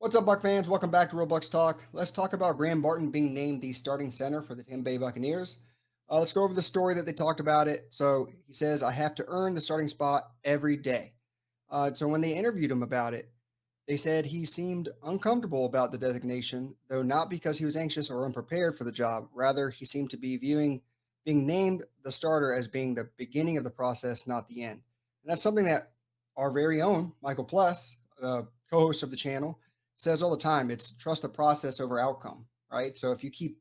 What's up, Buck fans? Welcome back to Real Bucks Talk. Let's talk about Graham Barton being named the starting center for the Tampa Bay Buccaneers. Let's go over the story that they talked about it. So he says, I have to earn the starting spot every day. So when they interviewed him about it, they said he seemed uncomfortable about the designation, though not because he was anxious or unprepared for the job. Rather, he seemed to be viewing being named the starter as being the beginning of the process, not the end. And that's something that our very own Michael Plus, co-host of the channel, says all the time. It's trust the process over outcome, right? So if you keep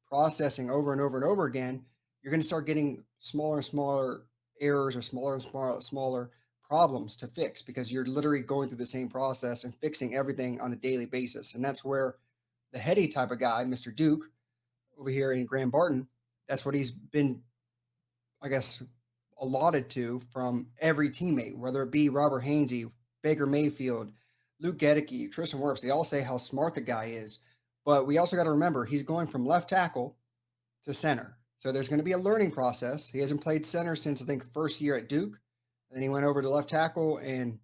processing over and over and over again, you're going to start getting smaller and smaller errors or smaller and smaller problems to fix because you're literally going through the same process and fixing everything on a daily basis. And that's where the heady type of guy, Mr. Duke, over here in Graham Barton, that's what he's been, I guess, allotted to from every teammate, whether it be Robert Hainsey, Baker Mayfield, Luke Gedicke, Tristan Wirfs. They all say how smart the guy is. But we also got to remember he's going from left tackle to center. So there's going to be a learning process. He hasn't played center since I think the first year at Duke. And then he went over to left tackle, and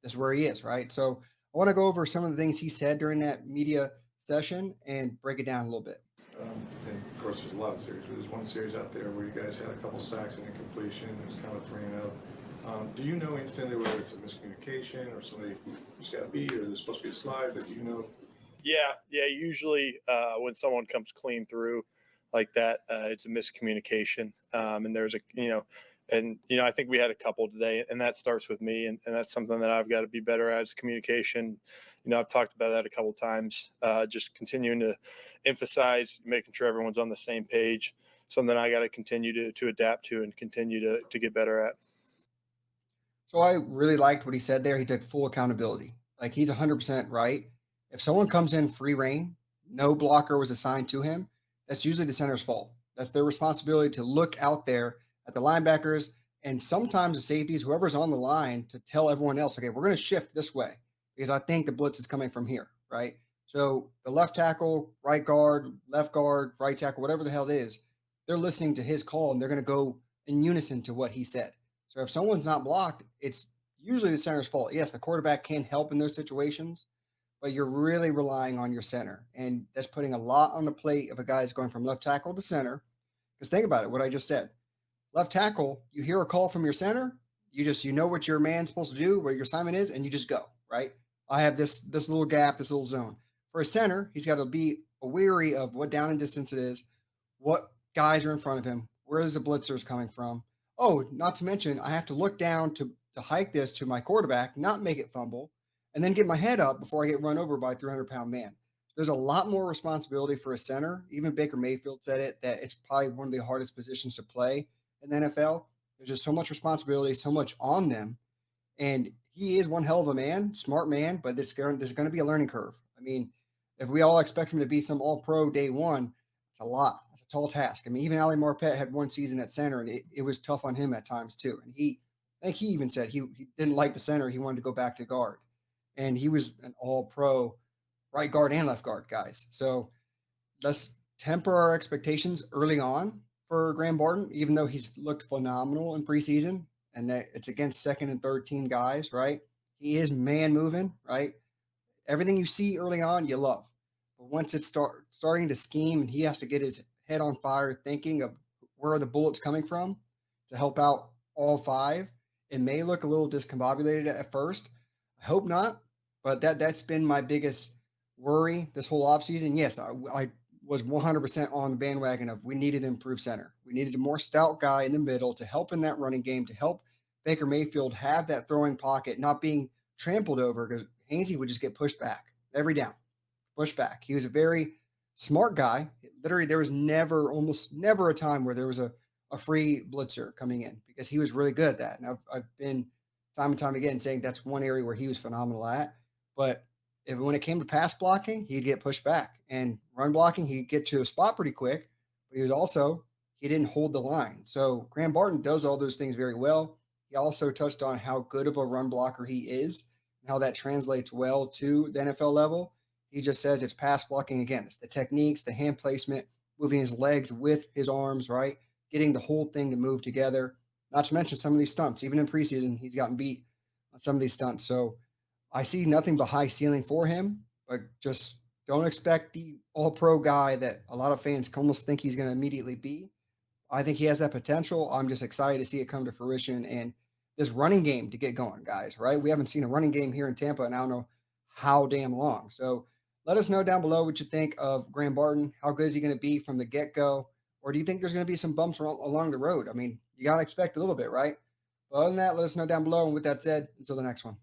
that's where he is, right? So I want to go over some of the things he said during that media session and break it down a little bit. And of course, there's a lot of series. There's one series out there where you guys had a couple sacks and incompletion. It was kind of 3-0. Do you know instantly whether it's a miscommunication or somebody just got beat or there's supposed to be a slide? But do you know? Yeah. Usually, when someone comes clean through like that, it's a miscommunication. And there's I think we had a couple today, and that starts with me, and that's something that I've got to be better at is communication. I've talked about that a couple times. Just continuing to emphasize making sure everyone's on the same page. Something I got to continue to adapt to and continue to get better at. So I really liked what he said there. He took full accountability. Like he's 100% right. If someone comes in free reign, no blocker was assigned to him, that's usually the center's fault. That's their responsibility to look out there at the linebackers and sometimes the safeties, whoever's on the line, to tell everyone else, okay, we're going to shift this way because I think the blitz is coming from here, right? So the left tackle, right guard, left guard, right tackle, whatever the hell it is, they're listening to his call and they're going to go in unison to what he said. So if someone's not blocked, it's usually the center's fault. Yes, the quarterback can help in those situations, but you're really relying on your center. And that's putting a lot on the plate of a guy that's going from left tackle to center. Because think about it, what I just said. Left tackle, you hear a call from your center, you know what your man's supposed to do, what your assignment is, and you just go, right? I have this little gap, this little zone. For a center, he's got to be wary of what down and distance it is, what guys are in front of him, where is the blitzers coming from. Oh, not to mention, I have to look down to hike this to my quarterback, not make it fumble, and then get my head up before I get run over by a 300-pound man. There's a lot more responsibility for a center. Even Baker Mayfield said it, that it's probably one of the hardest positions to play in the NFL. There's just so much responsibility, so much on them. And he is one hell of a man, smart man, but there's going to be a learning curve. I mean, if we all expect him to be some all-pro day one, it's a lot. It's a tall task. I mean, even Ali Marpet had one season at center, and it was tough on him at times too. And I think he even said he didn't like the center. He wanted to go back to guard. And he was an all-pro right guard and left guard guys. So let's temper our expectations early on for Graham Barton, even though he's looked phenomenal in preseason and that it's against second and third team guys, right? He is man moving, right? Everything you see early on, you love. But once it's starting to scheme and he has to get his head on fire thinking of where are the bullets coming from to help out all five, it may look a little discombobulated at first. I hope not, but that's been my biggest worry this whole offseason. Yes, I was 100% on the bandwagon of we needed an improved center. We needed a more stout guy in the middle to help in that running game, to help Baker Mayfield have that throwing pocket, not being trampled over because Hainsey would just get pushed back every down, pushed back. He was a very smart guy. Literally, there was almost never a time where there was a free blitzer coming in because he was really good at that. And I've been time and time again saying that's one area where he was phenomenal at. But when it came to pass blocking, he'd get pushed back, and run blocking, he'd get to a spot pretty quick, but he didn't hold the line. So Graham Barton does all those things very well. He also touched on how good of a run blocker he is and how that translates well to the NFL level. He just says it's pass blocking again. It's the techniques, the hand placement, moving his legs with his arms, right? Getting the whole thing to move together. Not to mention some of these stunts. Even in preseason, he's gotten beat on some of these stunts. So I see nothing but high ceiling for him, but just don't expect the all pro guy that a lot of fans almost think he's going to immediately be. I think he has that potential. I'm just excited to see it come to fruition and this running game to get going, guys, right? We haven't seen a running game here in Tampa, and I don't know how damn long. So let us know down below what you think of Graham Barton. How good is he going to be from the get go? Or do you think there's going to be some bumps along the road? I mean, you got to expect a little bit, right? But other than that, let us know down below. And with that said, until the next one.